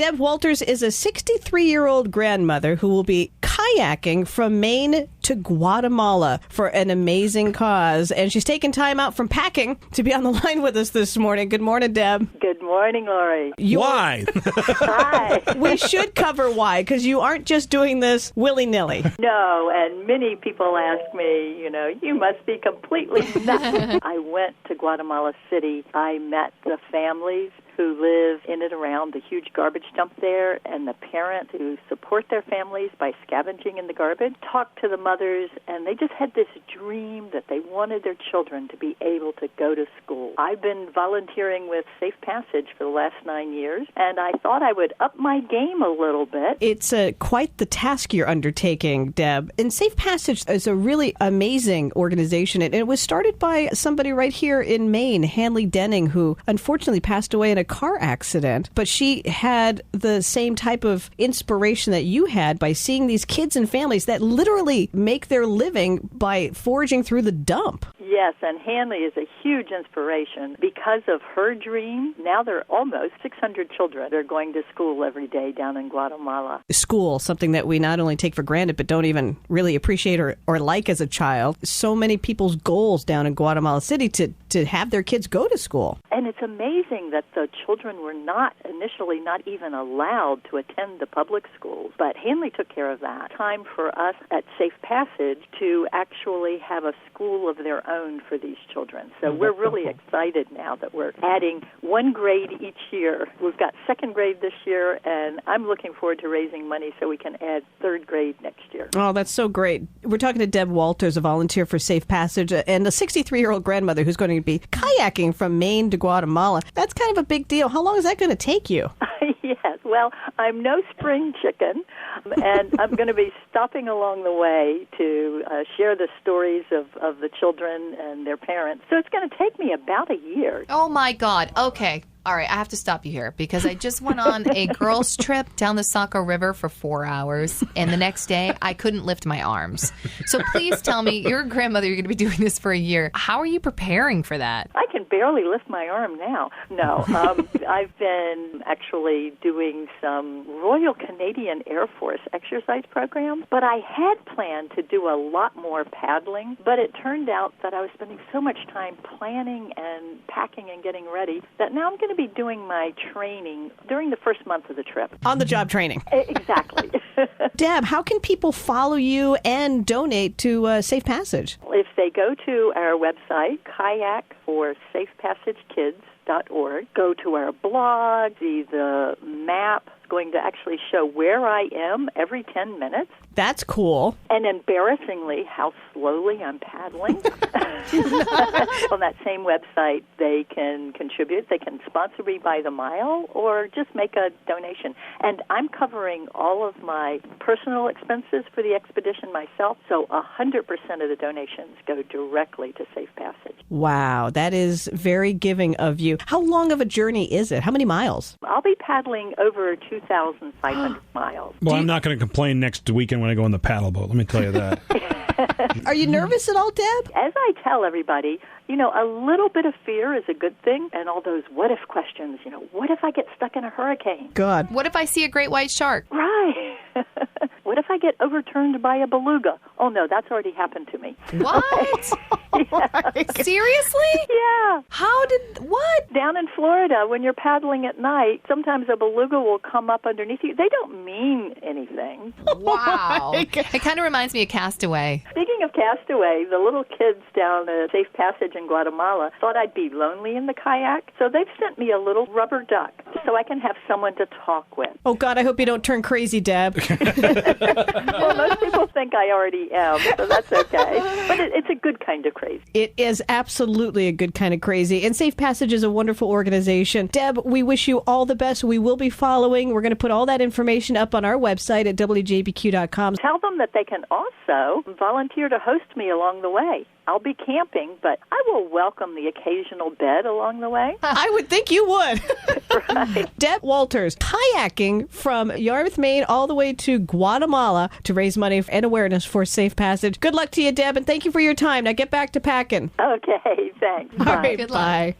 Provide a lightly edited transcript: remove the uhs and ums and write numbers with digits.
Deb Walters is a 63-year-old grandmother who will be kayaking from Maine to Guatemala for an amazing cause. And she's taken time out from packing to be on the line with us this morning. Good morning, Deb. Good morning, Lori. Why? Hi. We should cover why, because you aren't just doing this willy-nilly. No, and many people ask me, you must be completely nuts. I went to Guatemala City. I met the families who live in and around the huge garbage dump there, and the parents who support their families by scavenging in the garbage, talked to the mothers, and they just had this dream that they wanted their children to be able to go to school. I've been volunteering with Safe Passage for the last 9 years, and I thought I would up my game a little bit. It's quite the task you're undertaking, Deb. And Safe Passage is a really amazing organization, and it was started by somebody right here in Maine, Hanley Denning, who unfortunately passed away in a car accident, but she had the same type of inspiration that you had by seeing these kids and families that literally make their living by foraging through the dump. Yes, and Hanley is a huge inspiration. Because of her dream, now there are almost 600 children that are going to school every day down in Guatemala. School, something that we not only take for granted, but don't even really appreciate or like as a child. So many people's goals down in Guatemala City to have their kids go to school. And it's amazing that the children were initially not even allowed to attend the public schools. But Hanley took care of that. Time for us at Safe Passage to actually have a school of their own for these children. So we're really excited now that we're adding one grade each year. We've got second grade this year, and I'm looking forward to raising money so we can add third grade next year. Oh, that's so great. We're talking to Deb Walters, a volunteer for Safe Passage, and a 63-year-old grandmother who's going to be kayaking from Maine to Guatemala. That's kind of a big deal. How long is that going to take you? Yes, well, I'm no spring chicken, and I'm going to be stopping along the way to share the stories of the children and their parents. So it's going to take me about a year. Oh, my God. Okay. All right, I have to stop you here because I just went on a girls' trip down the Saco River for 4 hours, and the next day I couldn't lift my arms. So please tell me, you're a grandmother, you're going to be doing this for a year. How are you preparing for that? I can barely lift my arm now. No, I've been actually doing some Royal Canadian Air Force exercise programs, but I had planned to do a lot more paddling, but it turned out that I was spending so much time planning and packing and getting ready that now I'm going to be doing my training during the first month of the trip. On-the-job training. Exactly. Deb, how can people follow you and donate to Safe Passage? If they go to our website, kayakforsafepassagekids.org, go to our blog, see the map, going to actually show where I am every 10 minutes. That's cool. And embarrassingly, how slowly I'm paddling. On that same website, they can contribute. They can sponsor me by the mile or just make a donation. And I'm covering all of my personal expenses for the expedition myself, so 100% of the donations go directly to Safe Passage. Wow, that is very giving of you. How long of a journey is it? How many miles? I'll be paddling over 2,500 miles. Well, I'm not going to complain next weekend when I go on the paddle boat. Let me tell you that. Are you nervous at all, Deb? As I tell everybody, a little bit of fear is a good thing, and all those what-if questions, what if I get stuck in a hurricane? God. What if I see a great white shark? Right. What if I get overturned by a beluga? Oh, no, that's already happened to me. What? Seriously? Yeah. What? Down in Florida, when you're paddling at night, sometimes a beluga will come up underneath you. They don't mean anything. Wow. It kind of reminds me of Castaway. Speaking of Castaway, the little kids down at Safe Passage in Guatemala thought I'd be lonely in the kayak, so they've sent me a little rubber duck so I can have someone to talk with. Oh, God, I hope you don't turn crazy, Deb. Well, most people think I already am, so that's okay. But it's a good kind of crazy. It is absolutely a good kind of crazy. And Safe Passage is a wonderful organization. Deb, we wish you all the best. We will be following. We're going to put all that information up on our website at WJBQ.com. Tell them that they can also volunteer to host me along the way. I'll be camping, but I will welcome the occasional bed along the way. I would think you would. Right. Deb Walters, kayaking from Yarmouth, Maine, all the way to Guatemala to raise money and awareness for Safe Passage. Good luck to you, Deb, and thank you for your time. Now get back to packing. Okay, thanks. All Bye. right, Good luck. bye.